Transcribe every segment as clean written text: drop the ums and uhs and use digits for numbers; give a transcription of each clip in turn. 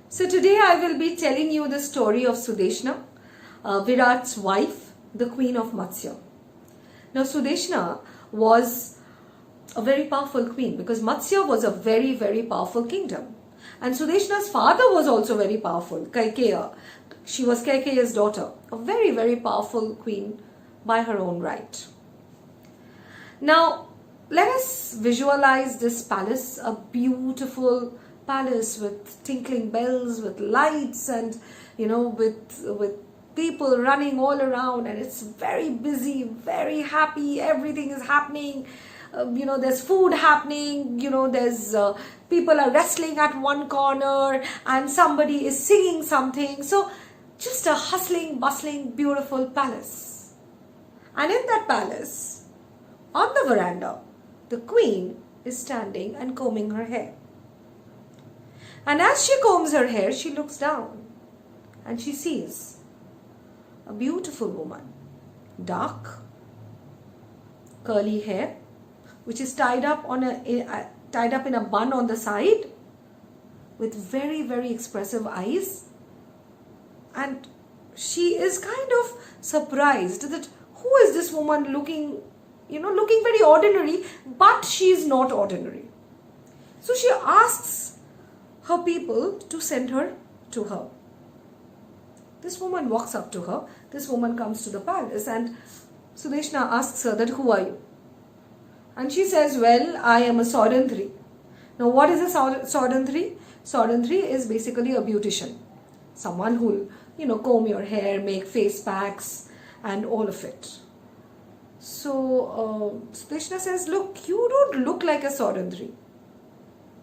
So today I will be telling you the story of Sudeshna, Virat's wife, the queen of Matsya. Now Sudeshna was a very powerful queen because Matsya was a very, very powerful kingdom. And Sudeshna's father was also very powerful, Kaikeya. She was Kaikeya's daughter, a very, very powerful queen by her own right. Now, let us visualize this palace, a beautiful palace with tinkling bells, with lights, and with people running all around, and it's very busy, very happy. Everything is happening. There's food happening. There's people are wrestling at one corner, and somebody is singing something. So, just a hustling, bustling, beautiful palace. And in that palace, on the veranda, the queen is standing and combing her hair. And as she combs her hair, she looks down and she sees a beautiful woman, dark, curly hair, which is tied up in a bun on the side, with very, very expressive eyes. And she is kind of surprised that who is this woman looking very ordinary, but she is not ordinary. So she asks her people to send her to her. This woman walks up to her. This woman comes to the palace, and Sudeshna asks her that, who are you? And she says, well, I am a Saurandhri. Now, what is a Saurandhri? Saurandhri is basically a beautician. Someone who will, comb your hair, make face packs, and all of it. So, Sudeshna says, look, you don't look like a Saurandhri.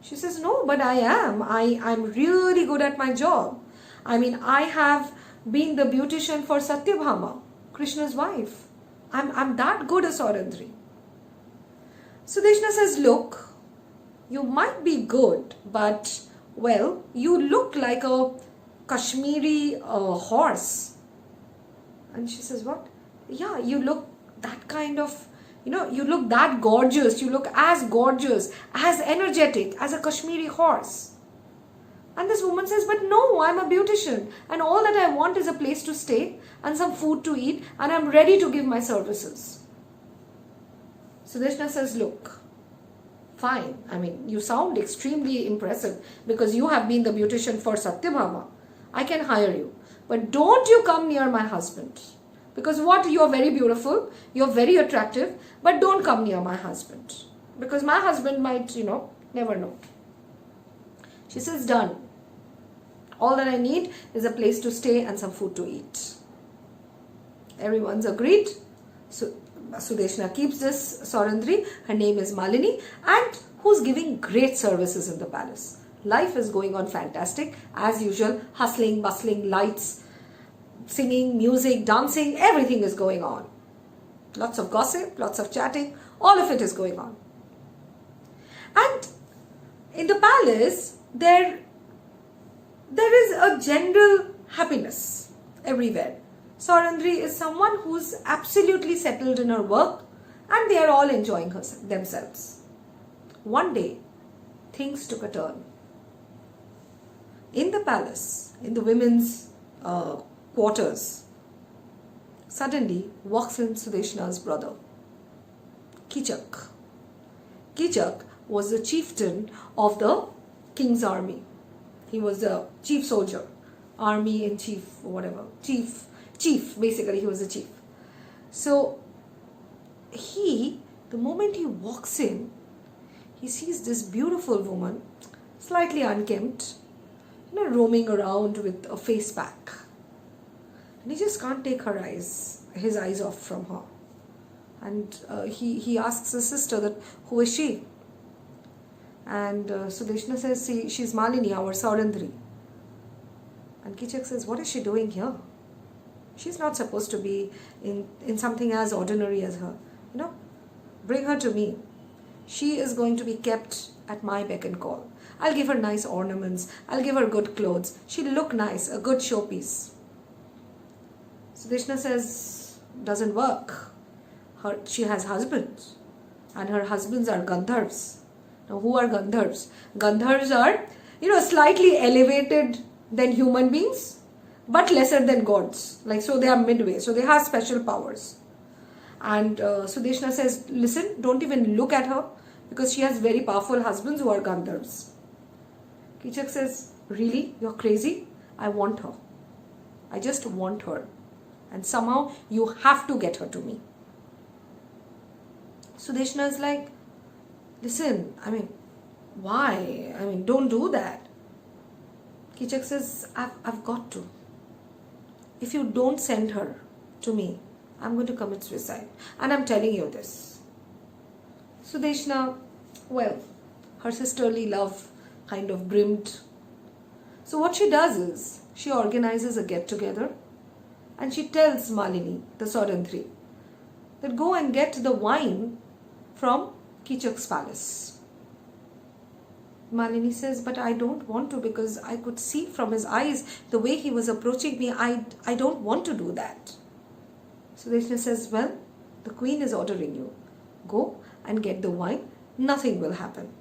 She says, no, but I am. I'm really good at my job. I mean, I have been the beautician for Satyabhama, Krishna's wife. I'm that good a Saurandhri. Sudeshna says, look, you might be good, but, well, you look like a Kashmiri horse. And she says, what? Yeah, you look that kind of, you look that gorgeous. You look as gorgeous, as energetic as a Kashmiri horse. And this woman says, but no, I'm a beautician. And all that I want is a place to stay and some food to eat. And I'm ready to give my services. Sudeshna says, look, fine. I mean, you sound extremely impressive because you have been the beautician for Satyabhama. I can hire you. But don't you come near my husband. Because you're very beautiful, you're very attractive, but don't come near my husband. Because my husband might, never know. She says, done. All that I need is a place to stay and some food to eat. Everyone's agreed. So Sudeshna keeps this Saurandhri. Her name is Malini, and who's giving great services in the palace. Life is going on fantastic. As usual, hustling, bustling, lights, singing, music, dancing, everything is going on. Lots of gossip, lots of chatting, all of it is going on. And in the palace, there is a general happiness everywhere. Saurandhri is someone who's absolutely settled in her work, and they are all enjoying themselves. One day, things took a turn. In the palace, in the women's quarters, suddenly walks in Sudeshna's brother, Kichak. Kichak was the chieftain of the king's army. He was the chief soldier, army in chief, whatever, chief, basically he was the chief. So the moment he walks in, he sees this beautiful woman, slightly unkempt, roaming around with a face pack. And he just can't take his eyes off from her. And he asks his sister that, who is she? And Sudeshna says, she's Malini, our Saurandhri. And Kichak says, what is she doing here? She's not supposed to be in something as ordinary as her. Bring her to me. She is going to be kept at my beck and call. I'll give her nice ornaments. I'll give her good clothes. She'll look nice, a good showpiece. Sudeshna says, doesn't work. She has husbands, and her husbands are Gandharvs. Now, who are Gandharvs? Gandharvs are, slightly elevated than human beings, but lesser than gods. Like, so they are midway. So they have special powers. And Sudeshna says, listen, don't even look at her because she has very powerful husbands who are Gandharvas. Kichak says, really? You're crazy? I want her. I just want her. And somehow you have to get her to me. Sudeshna is like, listen, why? Don't do that. Kichak says, I've got to. If you don't send her to me, I'm going to commit suicide. And I'm telling you this. Sudeshna, well, her sisterly love kind of brimmed. So what she does is, she organizes a get-together and she tells Malini, the Saurandri, that go and get the wine from Kichak's palace. Malini says, but I don't want to because I could see from his eyes the way he was approaching me. I don't want to do that. Sudeshna says, well, the queen is ordering you. Go and get the wine. Nothing will happen.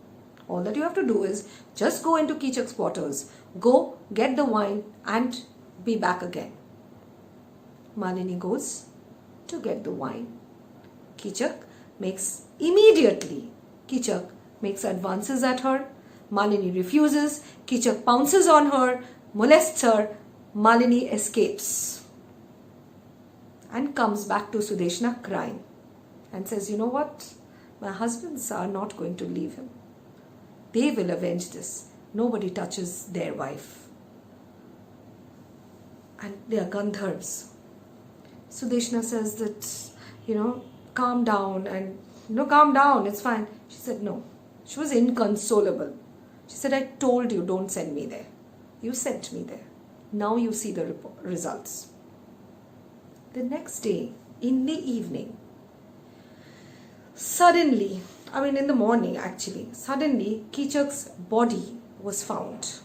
All that you have to do is just go into Kichak's quarters. Go, get the wine and be back again. Malini goes to get the wine. Kichak makes advances at her. Malini refuses. Kichak pounces on her, molests her. Malini escapes and comes back to Sudeshna crying and says, you know what? My husbands are not going to leave him. They will avenge this. Nobody touches their wife. And they are Gandharvas. Sudeshna says that, calm down and, calm down, it's fine. She said no. She was inconsolable. She said, I told you, don't send me there. You sent me there. Now you see the results. The next day, in the evening, suddenly, in the morning actually, suddenly Kichak's body was found.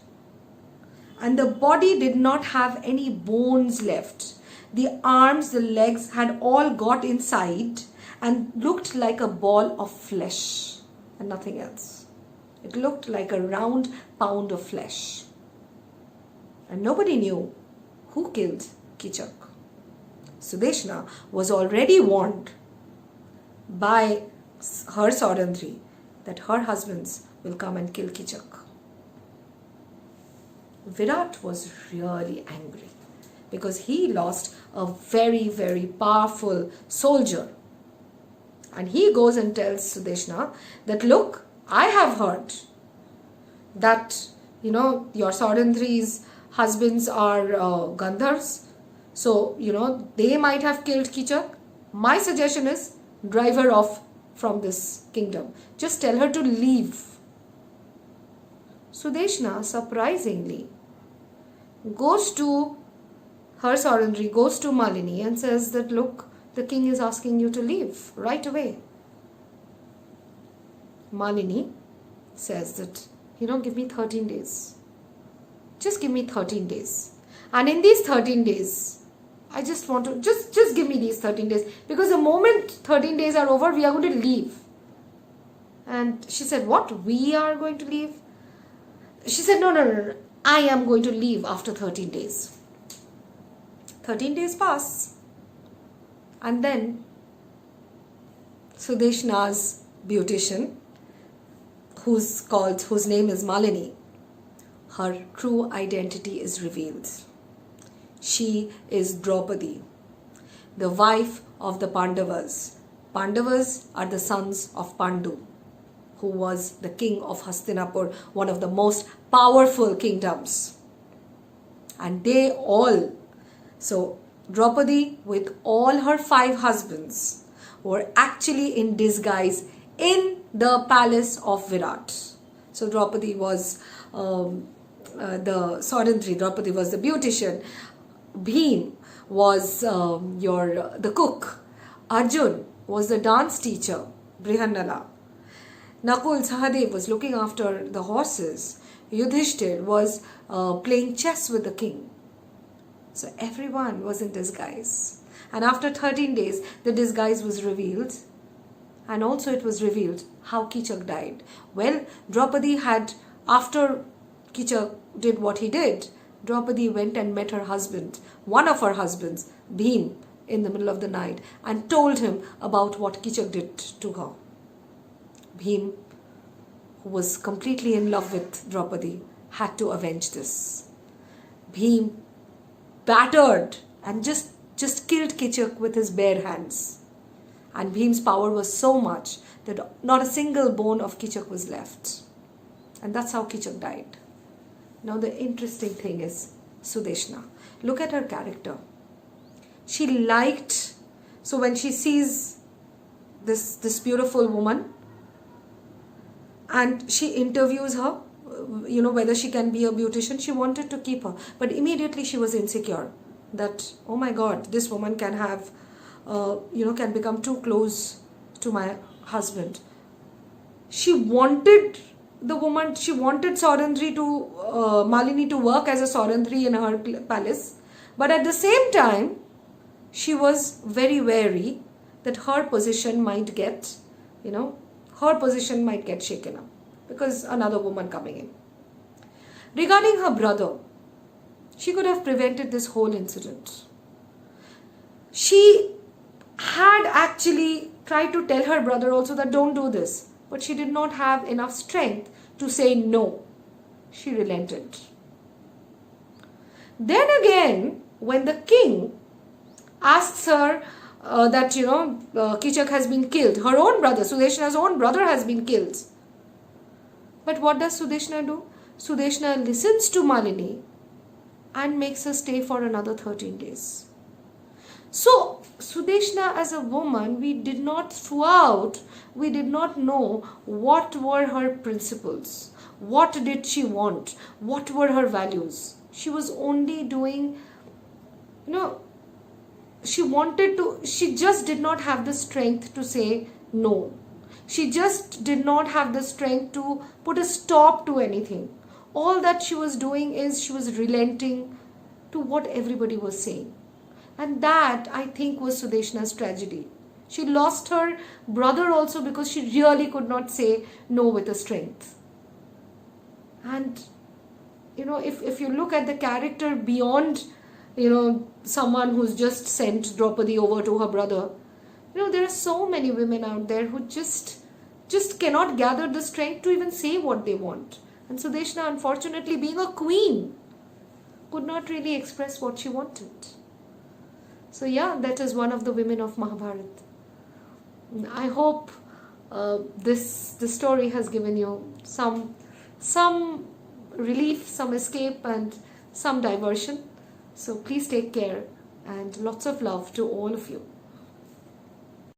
And the body did not have any bones left. The arms, the legs had all got inside and looked like a ball of flesh and nothing else. It looked like a round pound of flesh. And nobody knew who killed Kichak. Sudeshna was already warned by her Saurandri that her husbands will come and kill Kichak. Virat was really angry because he lost a very, very powerful soldier. And he goes and tells Sudeshna that, look, I have heard that, your Saurandri's husbands are Gandharvas. So, they might have killed Kichak. My suggestion is, drive her off from this kingdom. Just tell her to leave. Sudeshna, surprisingly, goes to her Saurandri, goes to Malini and says that, look, the king is asking you to leave right away. Malini says that, give me 13 days. Just give me 13 days. And in these 13 days, I just want to, just give me these 13 days. Because the moment 13 days are over, we are going to leave. And she said, what? We are going to leave? She said, no. I am going to leave after 13 days. 13 days pass. And then Sudeshna's beautician, whose name is Malini, her true identity is revealed. She is Draupadi, the wife of the Pandavas. Pandavas are the sons of Pandu, who was the king of Hastinapur, one of the most powerful kingdoms. And so Draupadi with all her 5 husbands were actually in disguise in the palace of Virat. So Draupadi was the Saurandri, Draupadi was the beautician, Bhim was the cook, Arjun was the dance teacher, Brihannala, Nakul Sahadev was looking after the horses, Yudhishthir was playing chess with the king. So everyone was in disguise. And after 13 days, the disguise was revealed. And also it was revealed how Kichak died. Well, Draupadi had, after Kichak did what he did, Draupadi went and met her husband, one of her husbands, Bhim, in the middle of the night and told him about what Kichak did to her. Bhim, who was completely in love with Draupadi, had to avenge this. Bhim battered and just killed Kichak with his bare hands. And Bhim's power was so much that not a single bone of Kichak was left. And that's how Kichak died. Now the interesting thing is Sudeshna. Look at her character. She liked, so when she sees this beautiful woman and she interviews her, whether she can be a beautician, she wanted to keep her. But immediately she was insecure that, oh my God, this woman can have, can become too close to my husband. She wanted Saurandri to, Malini to work as a Saurandri in her palace. But at the same time, she was very wary that her position might get, shaken up because another woman coming in. Regarding her brother, she could have prevented this whole incident. She had actually tried to tell her brother also that don't do this, but she did not have enough strength to say no. She relented. Then again, when the king asks her that, Kichak has been killed, her own brother, Sudeshna's own brother has been killed. But what does Sudeshna do? Sudeshna listens to Malini and makes her stay for another 13 days. So, Sudeshna as a woman, we did not know what were her principles, what did she want, what were her values. She was only doing, she just did not have the strength to say no. She just did not have the strength to put a stop to anything. All that she was doing is she was relenting to what everybody was saying. And that, I think, was Sudeshna's tragedy. She lost her brother also because she really could not say no with a strength. And, if you look at the character beyond, someone who's just sent Draupadi over to her brother, there are so many women out there who just cannot gather the strength to even say what they want. And Sudeshna, unfortunately, being a queen, could not really express what she wanted. So yeah, that is one of the women of Mahabharata. I hope this story has given you some relief, some escape and some diversion. So please take care and lots of love to all of you.